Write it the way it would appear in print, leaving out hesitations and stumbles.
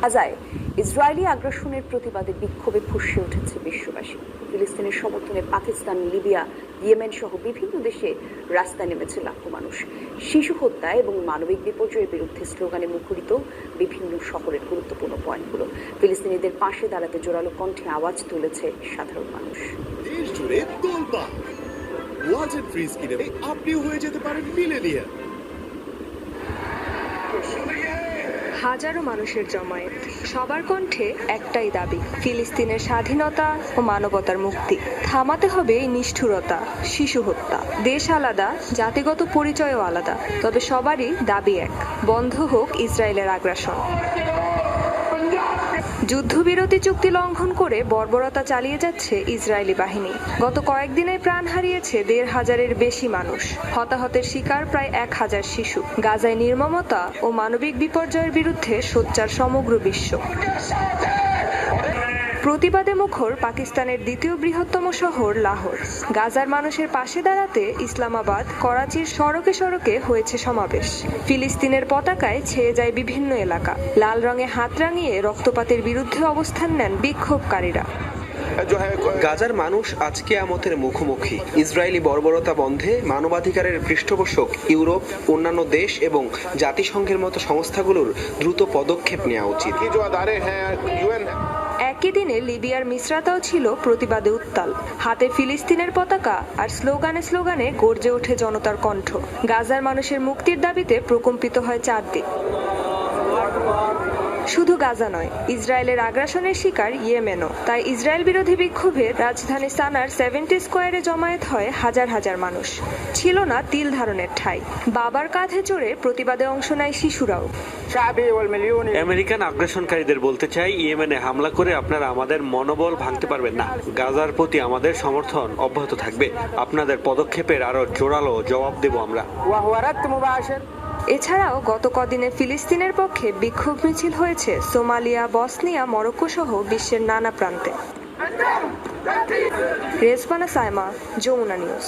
গাজায় ইসরায়েলি আগ্রাসনের প্রতিবাদে বিক্ষোভে ফুঁসে উঠেছে বিশ্ববাসী। ফিলিস্তিনের সমর্থনে পাকিস্তান, লিবিয়া, ইয়েমেন সহ বিভিন্ন দেশে রাস্তায় নেমেছে লাখো মানুষ। শিশু হত্যা এবং মানবিক বিপর্যয়ের বিরুদ্ধে স্লোগানে মুখরিত বিভিন্ন শহরের গুরুত্বপূর্ণ পয়েন্টগুলো। ফিলিস্তিনিদের পাশে দাঁড়াতে জোরালো কণ্ঠে আওয়াজ তুলেছে সাধারণ মানুষ। দেশ জুড়ে তোলপাড়, ওয়ালটন ফ্রিজ কিনে আপনিও হয়ে যেতে পারেন মিলেনিয়ার। হাজারো মানুষের জমায়েত, সবার কণ্ঠে একটাই দাবি, ফিলিস্তিনের স্বাধীনতা ও মানবতার মুক্তি। থামাতে হবে এই নিষ্ঠুরতা, শিশু হত্যা। দেশ আলাদা, জাতিগত পরিচয়ও আলাদা, তবে সবারই দাবি এক, বন্ধ হোক ইসরায়েলের আগ্রাসন। যুদ্ধবিরতি চুক্তি লঙ্ঘন করে বর্বরতা চালিয়ে যাচ্ছে ইসরায়েলি বাহিনী। গত কয়েকদিনে প্রাণ হারিয়েছে ১৫০০-এর বেশি মানুষ। হতাহতের শিকার প্রায় ১,০০০ শিশু। গাজায় নির্মমতা ও মানবিক বিপর্যয়ের বিরুদ্ধে সোচ্চার সমগ্র বিশ্ব। প্রতিবাদে মুখর পাকিস্তানের দ্বিতীয় বৃহত্তম শহর লাহোর। গাজার মানুষের পাশে দাঁড়াতে ইসলামাবাদ, করাচির সড়কে সড়কে হয়েছে সমাবেশ। ফিলিস্তিনের পতাকায় ছেয়ে যায় বিভিন্ন এলাকা। লাল রঙে হাত রাঙিয়ে রক্তপাতের বিরুদ্ধে অবস্থান নেন বিক্ষোভকারীরা। গাজার মানুষ আজ কিয়ামতের মুখোমুখি। ইসরায়েলি বর্বরতা বন্ধে মানবাধিকারের পৃষ্ঠপোষক ইউরোপ, অন্যান্য দেশ এবং জাতিসংঘের মতো সংস্থাগুলোর দ্রুত পদক্ষেপ নেওয়া উচিত। একই দিনে লিবিয়ার মিসরাতাও ছিল প্রতিবাদে উত্তাল। হাতে ফিলিস্তিনের পতাকা আর স্লোগানে স্লোগানে গর্জে ওঠে জনতার কণ্ঠ। গাজার মানুষের মুক্তির দাবিতে প্রকম্পিত হয় চারদিক। শুধু গাজা নয়, ইসরায়েলের আগ্রাসনের শিকার ইয়েমেনও। তাই ইসরায়েল বিরোধী বিক্ষোভে রাজধানী সানার 70 স্কোয়ারে জমায়েত হয় হাজার হাজার মানুষ। ছিল না তিল ধারণের ঠাঁই। বাবার কাঁধে চড়ে প্রতিবাদে অংশ নেয় শিশুরাও। আমেরিকান আগ্রাসনকারীদের বলতে চাই, ইয়েমেনে হামলা করে আপনারা আমাদের মনোবল ভাঙতে পারবেন না। গাজার প্রতি আমাদের সমর্থন অব্যাহত থাকবে। আপনাদের পদক্ষেপের আরো জোরালো জবাব দেব আমরা। এছাড়াও গত কদিনে ফিলিস্তিনের পক্ষে বিক্ষোভ মিছিল হয়েছে সোমালিয়া, বসনিয়া, মরক্কো সহ বিশ্বের নানা প্রান্তে। রেজবানা সাইমা, যমুনা নিউজ।